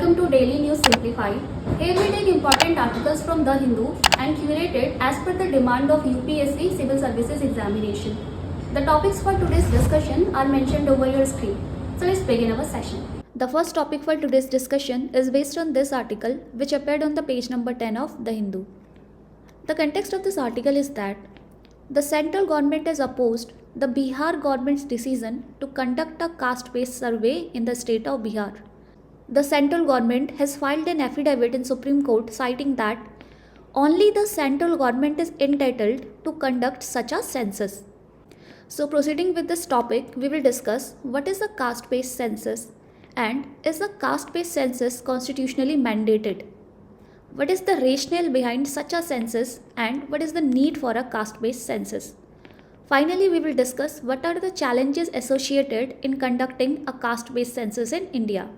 welcome to Daily News Simplified. Here we take important articles from The Hindu and curate it as per the demand of UPSC Civil Services Examination. The topics for today's discussion are mentioned over your screen. So let's begin our session. The first topic for today's discussion is based on this article which appeared on the page number 10 of The Hindu. The context of this article is that the central government has opposed the Bihar government's decision to conduct a caste-based survey in the state of Bihar. The central government has filed an affidavit in Supreme Court citing that only the central government is entitled to conduct such a census. So proceeding with this topic, we will discuss what is a caste-based census and is a caste-based census constitutionally mandated? What is the rationale behind such a census and what is the need for a caste-based census? Finally, we will discuss what are the challenges associated in conducting a caste-based census in India.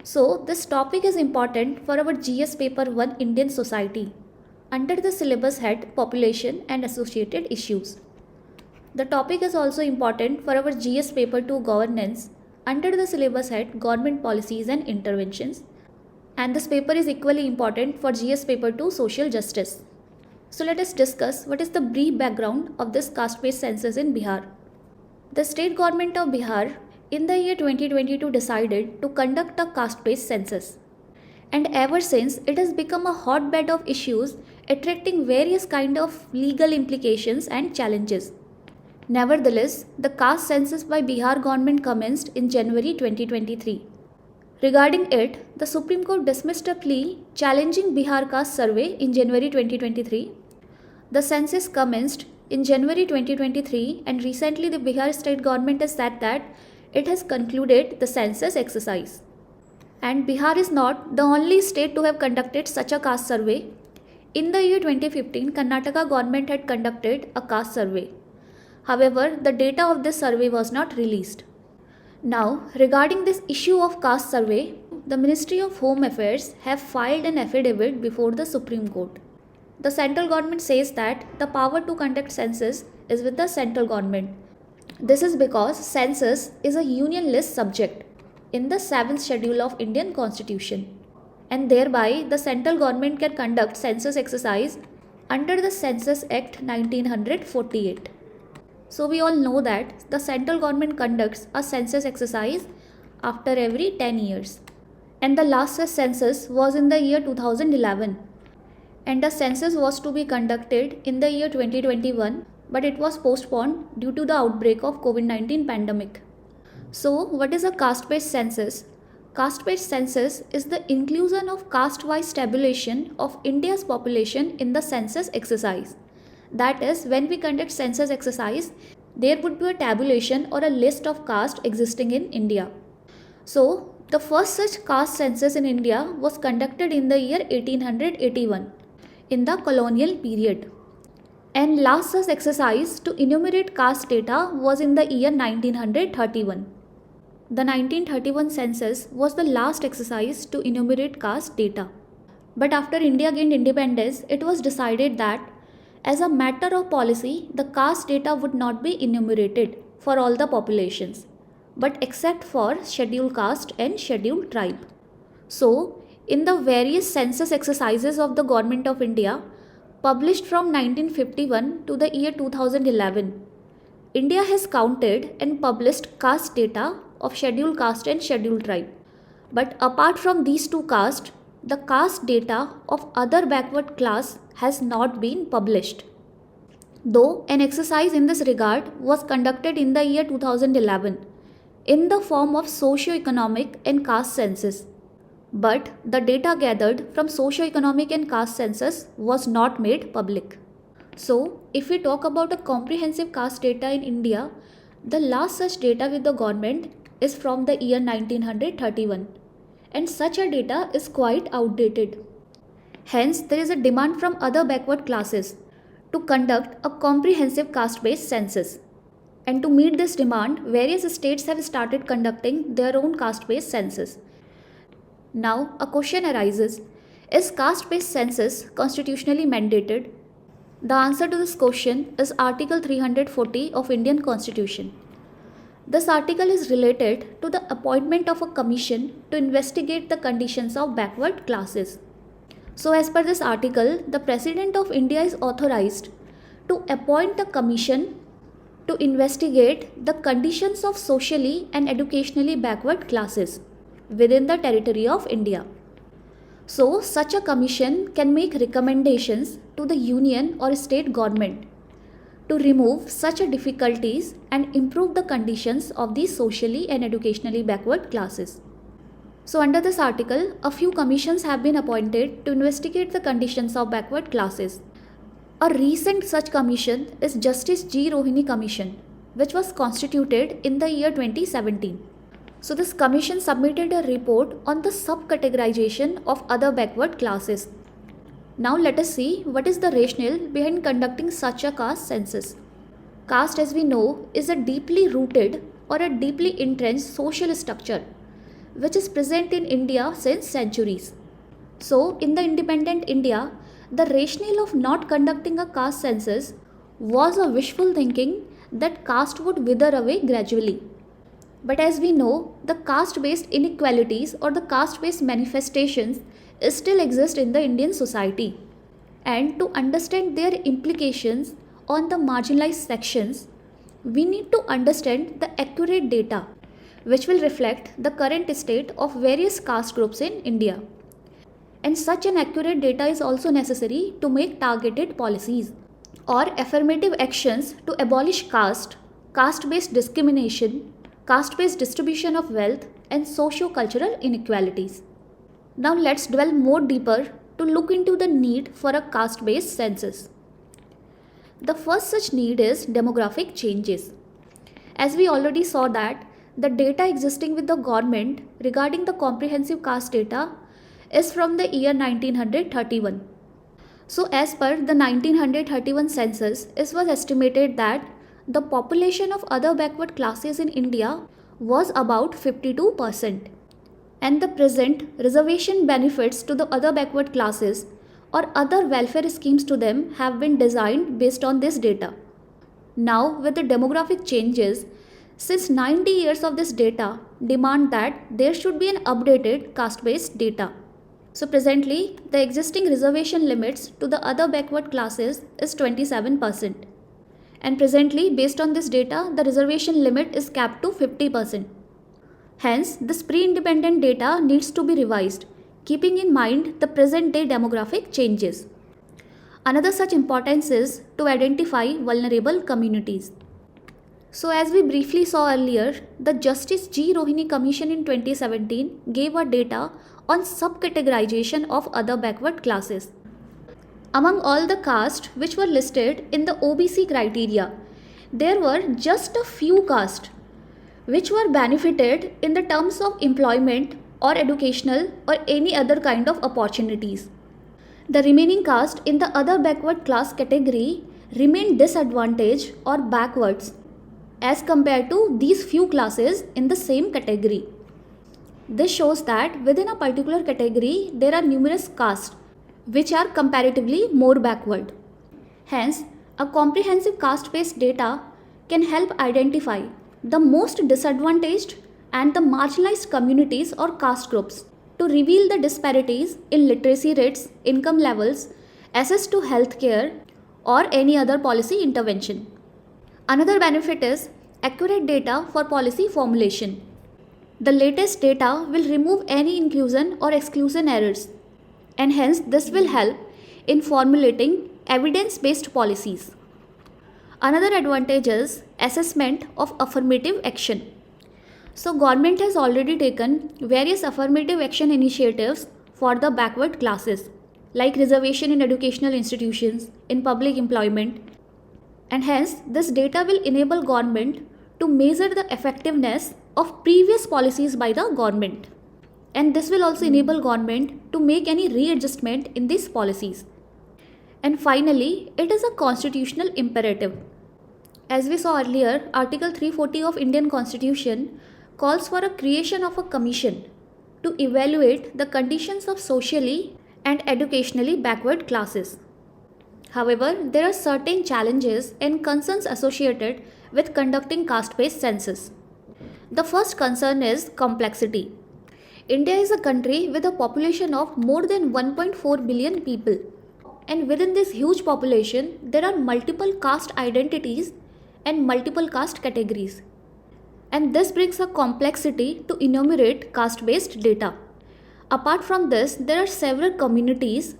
So, this topic is important for our GS Paper 1 Indian Society under the syllabus head Population and Associated Issues. The topic is also important for our GS Paper 2 Governance under the syllabus head Government Policies and Interventions. And this paper is equally important for GS Paper 2 Social Justice. So let us discuss what is the brief background of this caste-based census in Bihar. The state government of Bihar in the year 2022 decided to conduct a caste-based census. And ever since, it has become a hotbed of issues attracting various kind of legal implications and challenges. Nevertheless, the caste census by Bihar government commenced in January 2023. Regarding it, the Supreme Court dismissed a plea challenging Bihar caste survey in January 2023. The census commenced in January 2023 and recently the Bihar state government has said that it has concluded the census exercise. And Bihar is not the only state to have conducted such a caste survey. In the year 2015, Karnataka government had conducted a caste survey. However, the data of this survey was not released. Now, regarding this issue of caste survey, the Ministry of Home Affairs have filed an affidavit before the Supreme Court. The central government says that the power to conduct census is with the central government. This is because census is a union list subject in the 7th schedule of Indian Constitution, and thereby the central government can conduct census exercise under the Census Act 1948. So we all know that the central government conducts a census exercise after every 10 years. And the last such census was in the year 2011. And the census was to be conducted in the year 2021, but it was postponed due to the outbreak of COVID-19 pandemic. So what is a caste-based census? Caste-based census is the inclusion of caste-wise tabulation of India's population in the census exercise. That is, when we conduct census exercise, there would be a tabulation or a list of caste existing in India. So, the first such caste census in India was conducted in the year 1881, in the colonial period. And last such exercise to enumerate caste data was in the year 1931. The 1931 census was the last exercise to enumerate caste data. But after India gained independence, it was decided that as a matter of policy, the caste data would not be enumerated for all the populations, but except for scheduled caste and scheduled tribe. So, in the various census exercises of the Government of India, published from 1951 to the year 2011, India has counted and published caste data of scheduled caste and scheduled tribe. But apart from these two castes, the caste data of other backward class has not been published. Though an exercise in this regard was conducted in the year 2011 in the form of socio-economic and caste census, but the data gathered from socio-economic and caste census was not made public. So, if we talk about a comprehensive caste data in India, the last such data with the government is from the year 1931. And such a data is quite outdated. Hence, there is a demand from other backward classes to conduct a comprehensive caste-based census. And to meet this demand, various states have started conducting their own caste-based census. Now, a question arises, is caste-based census constitutionally mandated? The answer to this question is Article 340 of Indian Constitution. This article is related to the appointment of a commission to investigate the conditions of backward classes. So as per this article, the President of India is authorized to appoint a commission to investigate the conditions of socially and educationally backward classes within the territory of India. So such a commission can make recommendations to the union or state government to remove such difficulties and improve the conditions of these socially and educationally backward classes. So under this article, a few commissions have been appointed to investigate the conditions of backward classes. A recent such commission is Justice G. Rohini Commission, which was constituted in the year 2017. So this commission submitted a report on the subcategorization of other backward classes. Now let us see what is the rationale behind conducting such a caste census. Caste, as we know, is a deeply rooted or a deeply entrenched social structure which is present in India since centuries. So in the independent India, the rationale of not conducting a caste census was a wishful thinking that caste would wither away gradually. But as we know, the caste-based inequalities or the caste-based manifestations still exist in the Indian society. And to understand their implications on the marginalized sections, we need to understand the accurate data which will reflect the current state of various caste groups in India. And such an accurate data is also necessary to make targeted policies or affirmative actions to abolish caste, caste-based discrimination, caste-based distribution of wealth, and socio-cultural inequalities. Now let's dwell more deeper to look into the need for a caste-based census. The first such need is demographic changes. As we already saw that the data existing with the government regarding the comprehensive caste data is from the year 1931. So as per the 1931 census, it was estimated that the population of other backward classes in India was about 52%. And the present reservation benefits to the other backward classes or other welfare schemes to them have been designed based on this data. Now with the demographic changes, since 90 years of this data demand that there should be an updated caste-based data. So presently, the existing reservation limits to the other backward classes is 27%. And presently, based on this data, the reservation limit is capped to 50%. Hence, this pre-independent data needs to be revised, keeping in mind the present-day demographic changes. Another such importance is to identify vulnerable communities. So as we briefly saw earlier, the Justice G. Rohini Commission in 2017 gave a data on subcategorization of other backward classes. Among all the castes which were listed in the OBC criteria, there were just a few castes which were benefited in the terms of employment or educational or any other kind of opportunities. The remaining caste in the other backward class category remained disadvantaged or backwards as compared to these few classes in the same category. This shows that within a particular category there are numerous castes which are comparatively more backward. Hence, a comprehensive caste-based data can help identify the most disadvantaged and the marginalized communities or caste groups to reveal the disparities in literacy rates, income levels, access to healthcare, or any other policy intervention. Another benefit is accurate data for policy formulation. The latest data will remove any inclusion or exclusion errors, and hence this will help in formulating evidence-based policies. Another advantage is assessment of affirmative action. So government has already taken various affirmative action initiatives for the backward classes, like reservation in educational institutions, in public employment, and hence this data will enable government to measure the effectiveness of previous policies by the government. And this will also enable government to make any readjustment in these policies. And finally, it is a constitutional imperative. As we saw earlier, Article 340 of Indian Constitution calls for a creation of a commission to evaluate the conditions of socially and educationally backward classes. However, there are certain challenges and concerns associated with conducting caste-based census. The first concern is complexity. India is a country with a population of more than 1.4 billion people. And within this huge population, there are multiple caste identities and multiple caste categories. And this brings a complexity to enumerate caste-based data. Apart from this, there are several communities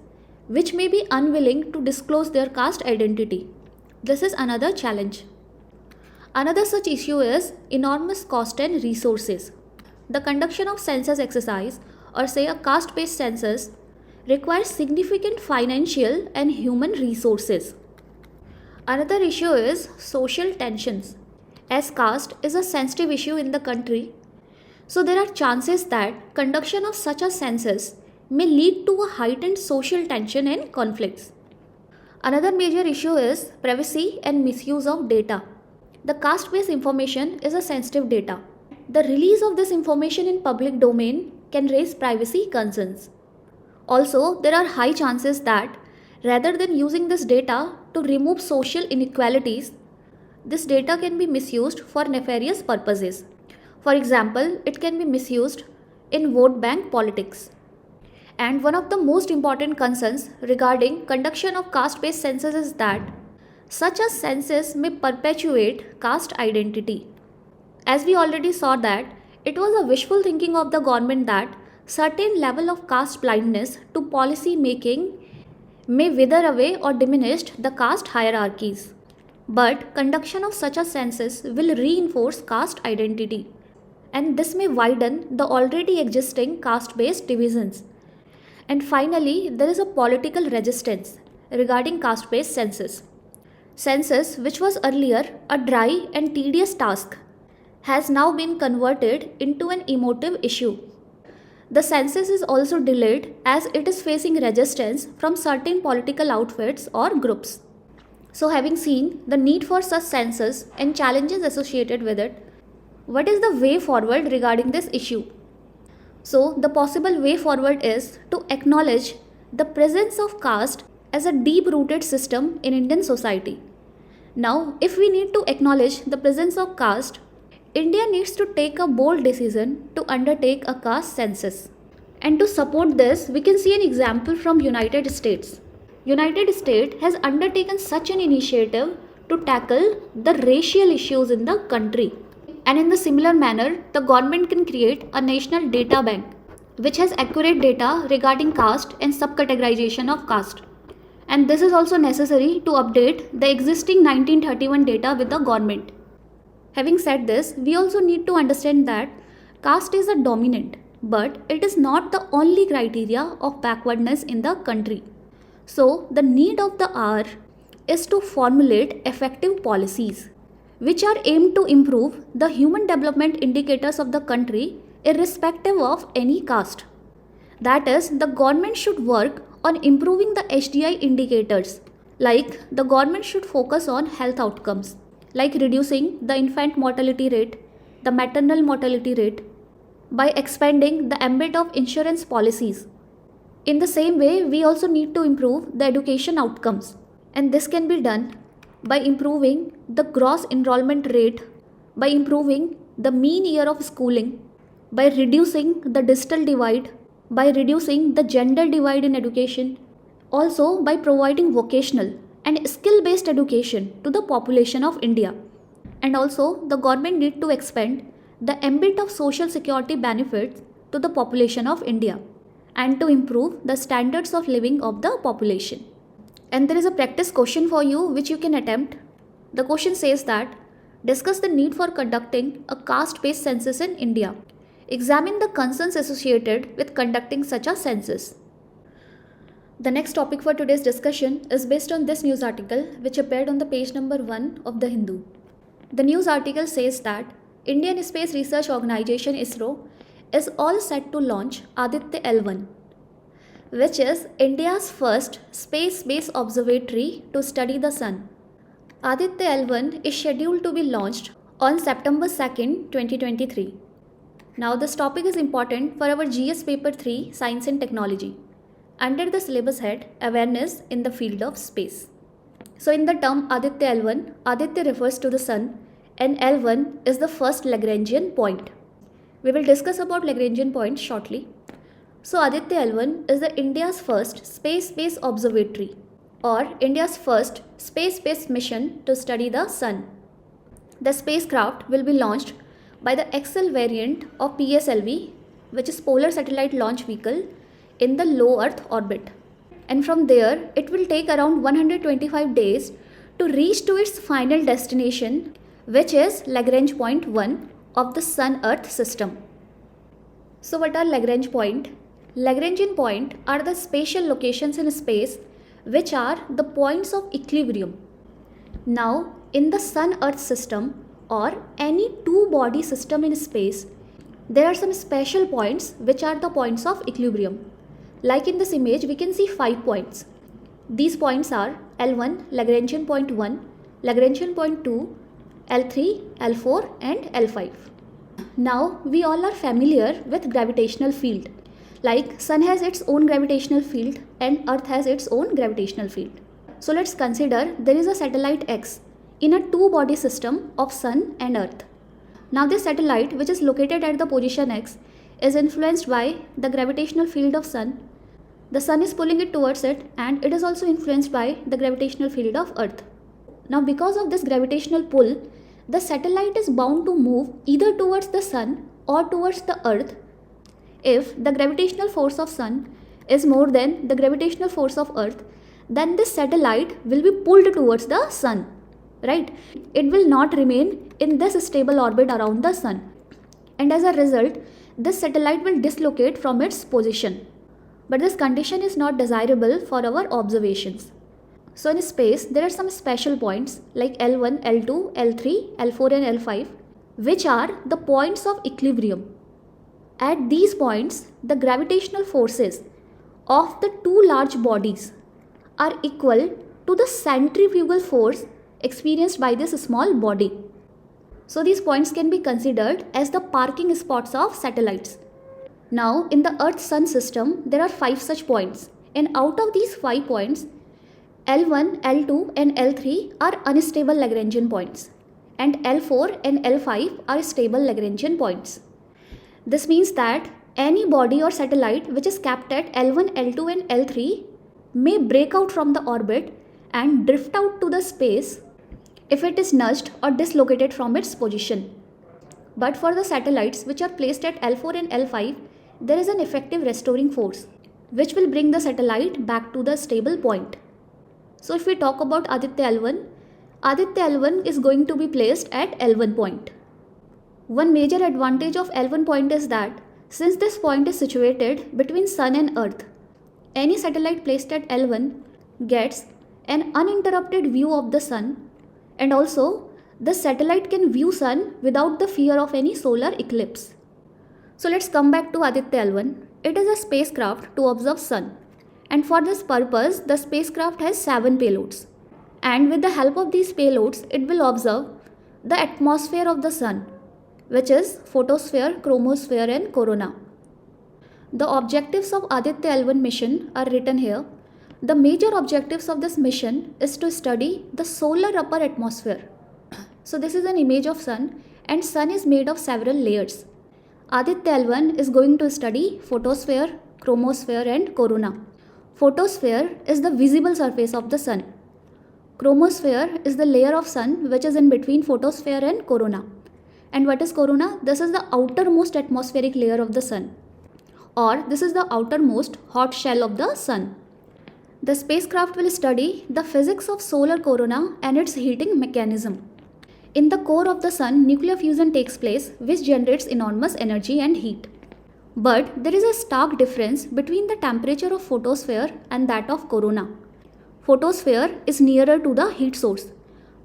which may be unwilling to disclose their caste identity. This is another challenge. Another such issue is enormous cost and resources. The conduction of census exercise, or say a caste-based census, requires significant financial and human resources. Another issue is social tensions. As caste is a sensitive issue in the country, so there are chances that conduction of such a census may lead to a heightened social tension and conflicts. Another major issue is privacy and misuse of data. The caste-based information is a sensitive data. The release of this information in public domain can raise privacy concerns. Also, there are high chances that rather than using this data to remove social inequalities, this data can be misused for nefarious purposes. For example, it can be misused in vote bank politics. And one of the most important concerns regarding conduction of caste-based census is that such a census may perpetuate caste identity. As we already saw that it was a wishful thinking of the government that certain level of caste blindness to policy making may wither away or diminish the caste hierarchies. But conduction of such a census will reinforce caste identity, and this may widen the already existing caste-based divisions. And finally, there is a political resistance regarding caste-based census. Census, which was earlier a dry and tedious task, has now been converted into an emotive issue. The census is also delayed as it is facing resistance from certain political outfits or groups. So, having seen the need for such census and challenges associated with it, what is the way forward regarding this issue? So, the possible way forward is to acknowledge the presence of caste as a deep-rooted system in Indian society. Now, if we need to acknowledge the presence of caste, India needs to take a bold decision to undertake a caste census. And to support this, we can see an example from United States. United States has undertaken such an initiative to tackle the racial issues in the country. And in the similar manner, the government can create a national data bank which has accurate data regarding caste and subcategorization of caste. And this is also necessary to update the existing 1931 data with the government. Having said this, we also need to understand that caste is a dominant, but it is not the only criteria of backwardness in the country. So, the need of the hour is to formulate effective policies which are aimed to improve the human development indicators of the country irrespective of any caste. That is, the government should work on improving the HDI indicators, like the government should focus on health outcomes, like reducing the infant mortality rate, the maternal mortality rate, by expanding the ambit of insurance policies. In the same way, we also need to improve the education outcomes, and this can be done by improving the gross enrollment rate, by improving the mean year of schooling, by reducing the digital divide, by reducing the gender divide in education, also by providing vocational and skill-based education to the population of India. And also, the government need to expand the ambit of social security benefits to the population of India and to improve the standards of living of the population. And there is a practice question for you which you can attempt. The question says that, discuss the need for conducting a caste-based census in India. Examine the concerns associated with conducting such a census. The next topic for today's discussion is based on this news article which appeared on the page number 1 of the Hindu. The news article says that Indian Space Research Organization ISRO is all set to launch ADITYA L1, which is India's first space-based observatory to study the sun. ADITYA L1 is scheduled to be launched on September 2nd, 2023. Now this topic is important for our GS Paper 3 Science and Technology under the syllabus head Awareness in the Field of Space. So in the term ADITYA L1, Aditya refers to the sun, and L1 is the first Lagrangian point. We will discuss about Lagrangian points shortly. So ADITYA L1 is the India's first space-based observatory or India's first space-based mission to study the Sun. The spacecraft will be launched by the XL variant of PSLV, which is Polar Satellite Launch Vehicle, in the low Earth orbit. And from there, it will take around 125 days to reach to its final destination, which is Lagrange point 1 of the Sun-Earth system. So what are Lagrange point? Lagrangian point are the spatial locations in space which are the points of equilibrium. Now, in the Sun-Earth system or any two-body system in space, there are some special points which are the points of equilibrium. Like in this image, we can see 5 points. These points are L1, Lagrangian point 1, Lagrangian point 2, L3, L4 and L5. Now, we all are familiar with gravitational field. Like Sun has its own gravitational field and Earth has its own gravitational field. So let's consider there is a satellite X in a two-body system of Sun and Earth. Now this satellite, which is located at the position X, is influenced by the gravitational field of Sun. The Sun is pulling it towards it and it is also influenced by the gravitational field of Earth. Now because of this gravitational pull, the satellite is bound to move either towards the Sun or towards the Earth if the gravitational force of Sun is more than the gravitational force of Earth. Then this satellite will be pulled towards the Sun, right? It will not remain in this stable orbit around the Sun. And as a result, this satellite will dislocate from its position. But this condition is not desirable for our observations. So in space, there are some special points like L1, L2, L3, L4 and L5, which are the points of equilibrium. At these points, the gravitational forces of the two large bodies are equal to the centrifugal force experienced by this small body. So these points can be considered as the parking spots of satellites. Now in the Earth-Sun system, there are 5 such points, and out of these 5 points, L1, L2 and L3 are unstable Lagrangian points and L4 and L5 are stable Lagrangian points. This means that any body or satellite which is capped at L1, L2 and L3 may break out from the orbit and drift out to the space if it is nudged or dislocated from its position. But for the satellites which are placed at L4 and L5, there is an effective restoring force which will bring the satellite back to the stable point. So if we talk about ADITYA L1, ADITYA L1 is going to be placed at L1 point. One major advantage of L1 point is that since this point is situated between Sun and Earth, any satellite placed at L1 gets an uninterrupted view of the Sun, and also the satellite can view Sun without the fear of any solar eclipse. So let's come back to ADITYA L1. It is a spacecraft to observe Sun, and for this purpose the spacecraft has 7 payloads, and with the help of these payloads it will observe the atmosphere of the Sun, which is photosphere, chromosphere and corona. The objectives of ADITYA L1 mission are written here. The major objectives of this mission is to study the solar upper atmosphere. So this is an image of Sun, and Sun is made of several layers. ADITYA L1 is going to study photosphere, chromosphere and corona. Photosphere is the visible surface of the Sun. Chromosphere is the layer of Sun which is in between photosphere and corona. And what is corona? This is the outermost atmospheric layer of the Sun, or this is the outermost hot shell of the Sun. The spacecraft will study the physics of solar corona and its heating mechanism. In the core of the Sun, nuclear fusion takes place which generates enormous energy and heat. But there is a stark difference between the temperature of photosphere and that of corona. Photosphere is nearer to the heat source,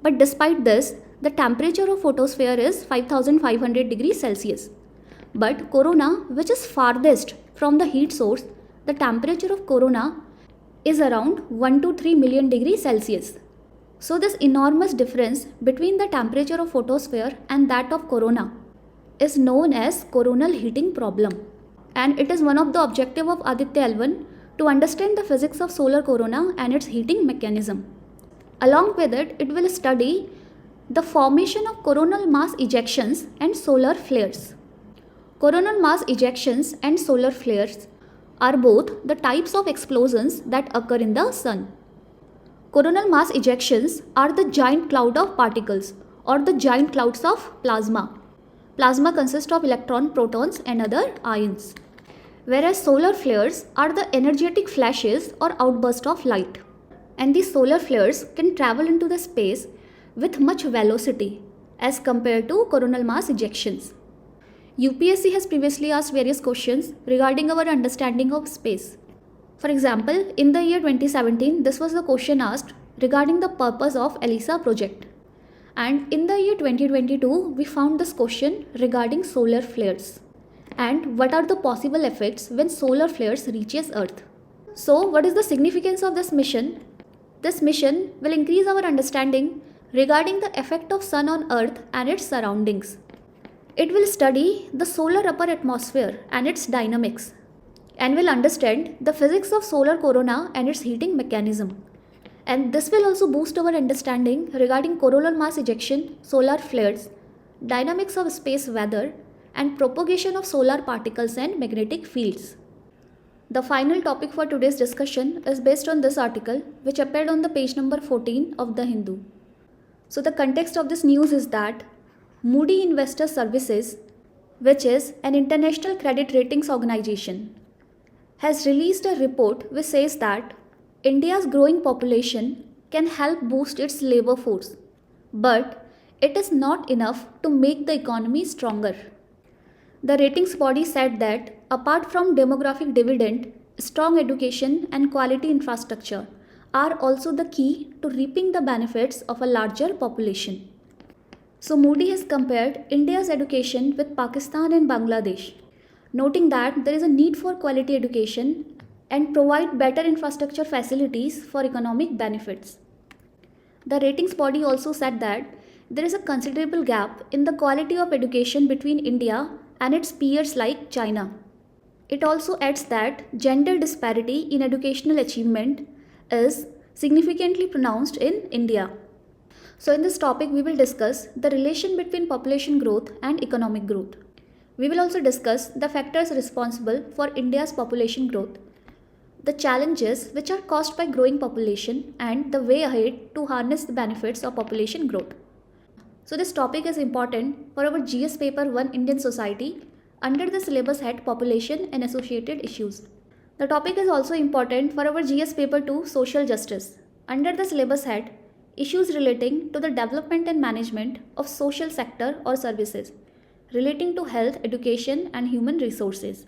but despite this, the temperature of photosphere is 5500 degrees Celsius. But corona, which is farthest from the heat source, the temperature of corona is around 1 to 3 million degrees Celsius. So this enormous difference between the temperature of photosphere and that of corona is known as coronal heating problem. And it is one of the objectives of ADITYA L1 to understand the physics of solar corona and its heating mechanism. Along with it, it will study The formation of coronal mass ejections and solar flares. Coronal mass ejections and solar flares are both the types of explosions that occur in the sun. Coronal mass ejections are the giant cloud of particles or the giant clouds of plasma. Plasma consists of electrons, protons and other ions. Whereas solar flares are the energetic flashes or outbursts of light. And these solar flares can travel into the space with much velocity as compared to coronal mass ejections. UPSC has previously asked various questions regarding our understanding of space. For example, in the year 2017, this was the question asked regarding the purpose of ELEARN project. And in the year 2022, we found this question regarding solar flares. And what are the possible effects when solar flares reaches Earth? So, what is the significance of this mission? This mission will increase our understanding regarding the effect of sun on Earth and its surroundings. It will study the solar upper atmosphere and its dynamics, and will understand the physics of solar corona and its heating mechanism. And this will also boost our understanding regarding coronal mass ejection, solar flares, dynamics of space weather, and propagation of solar particles and magnetic fields. The final topic for today's discussion is based on this article, which appeared on the page number 14 of The Hindu. So the context of this news is that Moody Investor Services, which is an international credit ratings organization, has released a report which says that India's growing population can help boost its labor force, but it is not enough to make the economy stronger. The ratings body said that apart from demographic dividend, strong education and quality infrastructure are also the key to reaping the benefits of a larger population. So Moody has compared India's education with Pakistan and Bangladesh, noting that there is a need for quality education and provide better infrastructure facilities for economic benefits. The ratings body also said that there is a considerable gap in the quality of education between India and its peers like China. It also adds that gender disparity in educational achievement is significantly pronounced in India. So in this topic, we will discuss the relation between population growth and economic growth. We will also discuss the factors responsible for India's population growth, the challenges which are caused by growing population, and the way ahead to harness the benefits of population growth. So this topic is important for our GS paper 1 Indian Society under the syllabus head Population and Associated Issues. The topic is also important for our GS paper 2 Social Justice under the syllabus head Issues relating to the development and management of social sector or services relating to health, education and human resources.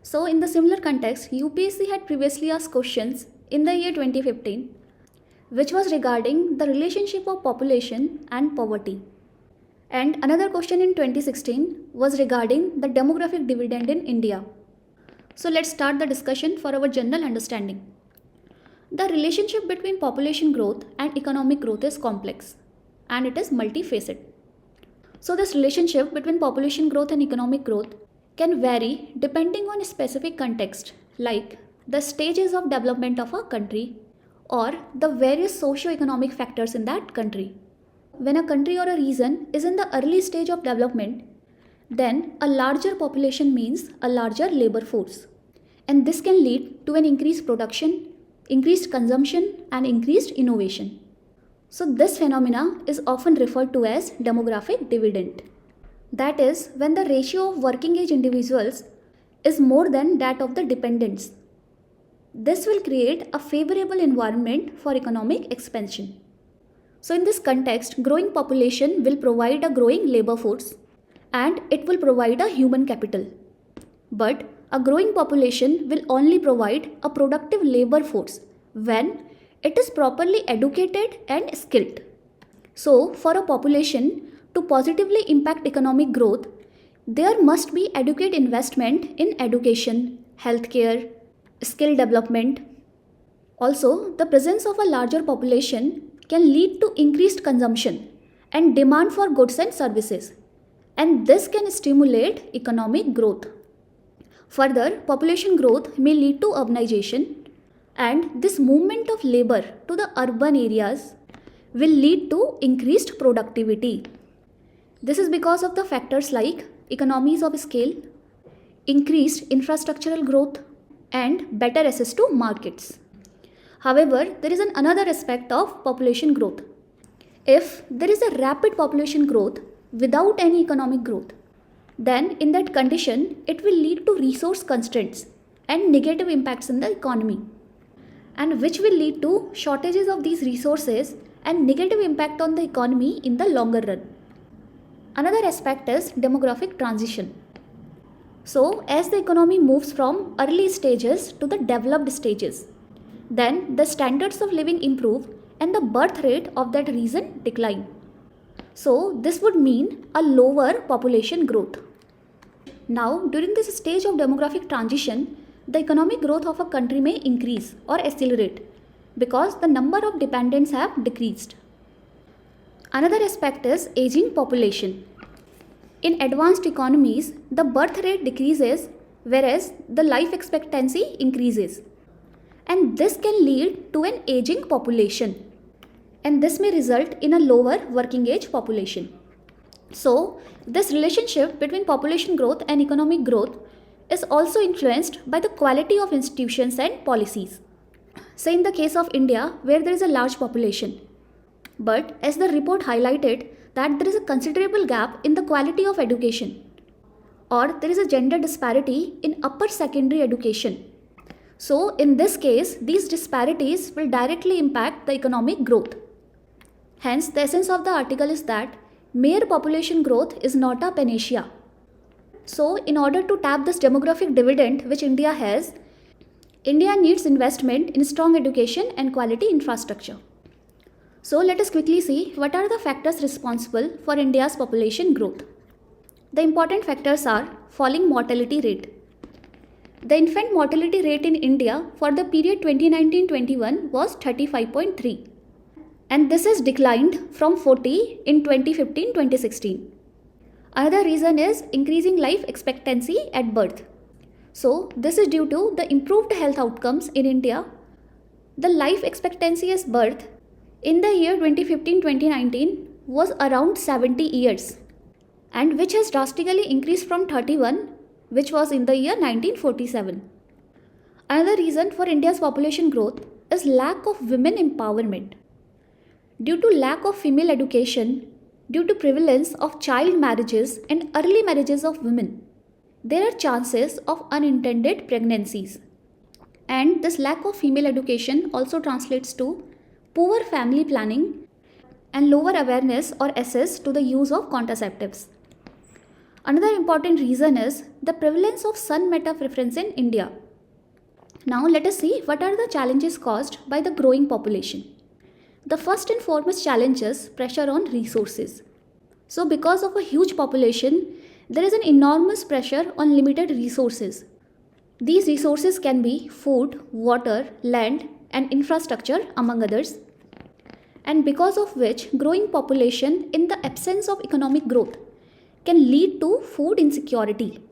So in the similar context, UPSC had previously asked questions in the year 2015 which was regarding the relationship of population and poverty. And another question in 2016 was regarding the demographic dividend in India. So let's start the discussion for our general understanding. The relationship between population growth and economic growth is complex and it is multifaceted. So this relationship between population growth and economic growth can vary depending on a specific context, like the stages of development of a country or the various socio-economic factors in that country. When a country or a region is in the early stage of development, then a larger population means a larger labor force. And this can lead to an increased production, increased consumption and increased innovation. So this phenomena is often referred to as demographic dividend. That is when the ratio of working age individuals is more than that of the dependents. This will create a favorable environment for economic expansion. So in this context, growing population will provide a growing labor force and it will provide a human capital. But a growing population will only provide a productive labor force when it is properly educated and skilled. So for a population to positively impact economic growth, there must be adequate investment in education, healthcare, skill development. Also, the presence of a larger population can lead to increased consumption and demand for goods and services, and this can stimulate economic growth. Further, population growth may lead to urbanization, and this movement of labor to the urban areas will lead to increased productivity. This is because of the factors like economies of scale, increased infrastructural growth, and better access to markets. However, there is another aspect of population growth. If there is a rapid population growth without any economic growth, then in that condition, it will lead to resource constraints and negative impacts in the economy, and which will lead to shortages of these resources and negative impact on the economy in the longer run. Another aspect is demographic transition. So, as the economy moves from early stages to the developed stages, then the standards of living improve and the birth rate of that region decline. So, this would mean a lower population growth. Now, during this stage of demographic transition, the economic growth of a country may increase or accelerate because the number of dependents have decreased. Another aspect is aging population. In advanced economies, the birth rate decreases whereas the life expectancy increases. And this can lead to an aging population. And this may result in a lower working age population. So, this relationship between population growth and economic growth is also influenced by the quality of institutions and policies. Say in the case of India, where there is a large population. But as the report highlighted that there is a considerable gap in the quality of education, or there is a gender disparity in upper secondary education. So in this case, these disparities will directly impact the economic growth. Hence, the essence of the article is that mere population growth is not a panacea. So in order to tap this demographic dividend which India has, India needs investment in strong education and quality infrastructure. So let us quickly see what are the factors responsible for India's population growth. The important factors are falling mortality rate. The infant mortality rate in India for the period 2019-21 was 35.3, and this has declined from 40 in 2015-2016. Another reason is increasing life expectancy at birth. So this is due to the improved health outcomes in India. The life expectancy at birth in the year 2015-2019 was around 70 years, and which has drastically increased from 31, which was in the year 1947. Another reason for India's population growth is lack of women empowerment. Due to lack of female education, due to prevalence of child marriages and early marriages of women, there are chances of unintended pregnancies. And this lack of female education also translates to poor family planning and lower awareness or access to the use of contraceptives. Another important reason is the prevalence of son meta preference in India. Now let us see what are the challenges caused by the growing population. The first and foremost challenge is pressure on resources. So because of a huge population, there is an enormous pressure on limited resources. These resources can be food, water, land, and infrastructure among others. And because of which growing population in the absence of economic growth can lead to food insecurity.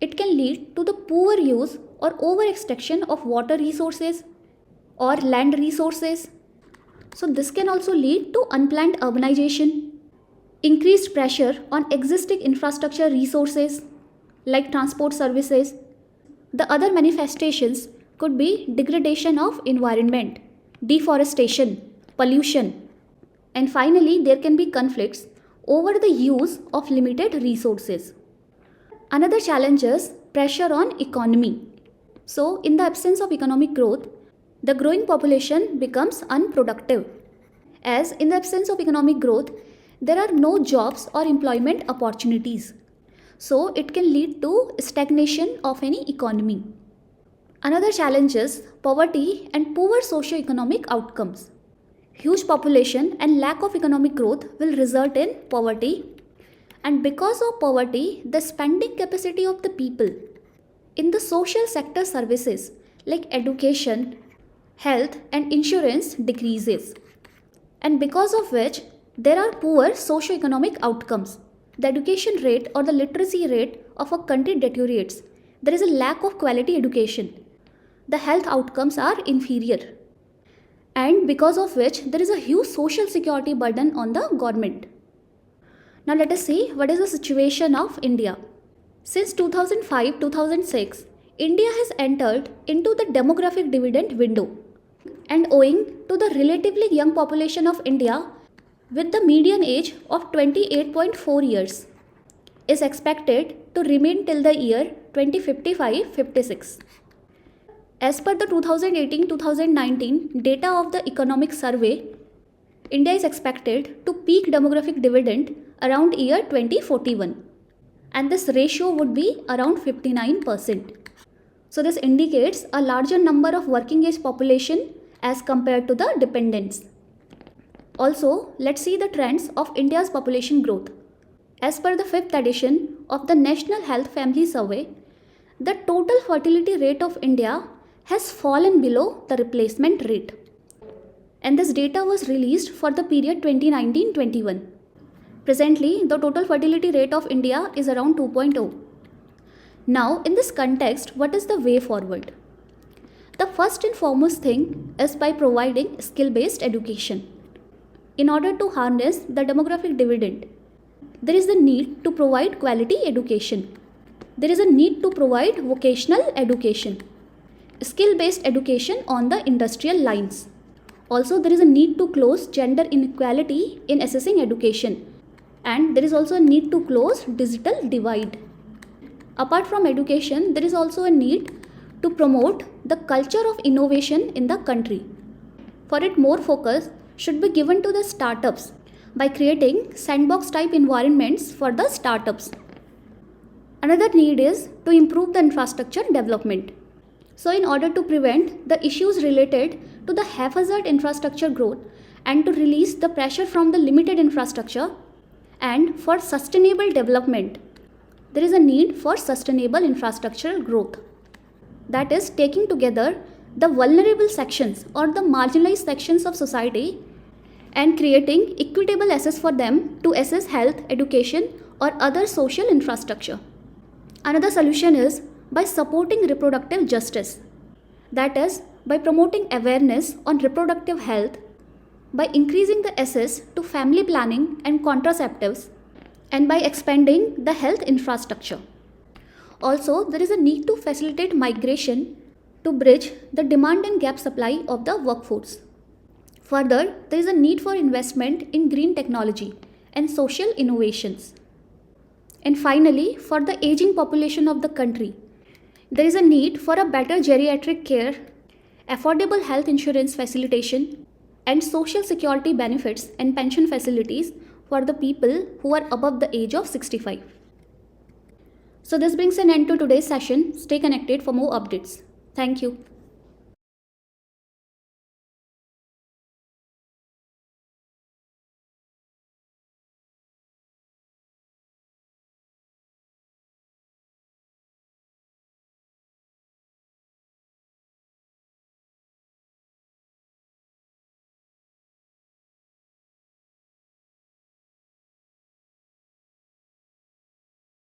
It can lead to the poor use or over extraction of water resources or land resources. So this can also lead to unplanned urbanization, increased pressure on existing infrastructure resources like transport services. The other manifestations could be degradation of environment, deforestation, pollution, and finally there can be conflicts over the use of limited resources. Another challenge is pressure on economy. So in the absence of economic growth, the growing population becomes unproductive. As in the absence of economic growth, there are no jobs or employment opportunities. So it can lead to stagnation of any economy. Another challenge is poverty and poor socio-economic outcomes. Huge population and lack of economic growth will result in poverty, and because of poverty, the spending capacity of the people in the social sector services like education, health, and insurance decreases, and because of which there are poor socio-economic outcomes. The education rate or the literacy rate of a country deteriorates. There is a lack of quality education. The health outcomes are inferior. and because of which there is a huge social security burden on the government. Now let us see what is the situation of India. Since 2005-2006, India has entered into the demographic dividend window, and owing to the relatively young population of India with the median age of 28.4 years is expected to remain till the year 2055-56. As per the 2018-2019 data of the economic survey, India is expected to peak demographic dividend around year 2041, and this ratio would be around 59%. So this indicates a larger number of working age population as compared to the dependents. Also, let's see the trends of India's population growth. As per the 5th edition of the National Health Family Survey, the total fertility rate of India has fallen below the replacement rate. And this data was released for the period 2019-21. Presently, the total fertility rate of India is around 2.0. Now, in this context, what is the way forward? The first and foremost thing is by providing skill-based education. In order to harness the demographic dividend, there is the need to provide quality education. There is a need to provide vocational education, skill-based education on the industrial lines. Also, there is a need to close gender inequality in assessing education, and there is also a need to close digital divide. Apart from education, there is also a need to promote the culture of innovation in the country. For it, more focus should be given to the startups by creating sandbox type environments for the startups. Another need is to improve the infrastructure development. So in order to prevent the issues related to the haphazard infrastructure growth and to release the pressure from the limited infrastructure, and for sustainable development, there is a need for sustainable infrastructural growth. That is, taking together the vulnerable sections or the marginalized sections of society and creating equitable access for them to access health, education or other social infrastructure. Another solution is by supporting reproductive justice. That is, by promoting awareness on reproductive health, by increasing the access to family planning and contraceptives, and by expanding the health infrastructure. Also, there is a need to facilitate migration to bridge the demand and gap supply of the workforce. Further, there is a need for investment in green technology and social innovations. And finally, for the aging population of the country, there is a need for a better geriatric care, affordable health insurance facilitation, and social security benefits and pension facilities for the people who are above the age of 65. So this brings an end to today's session. Stay connected for more updates. Thank you.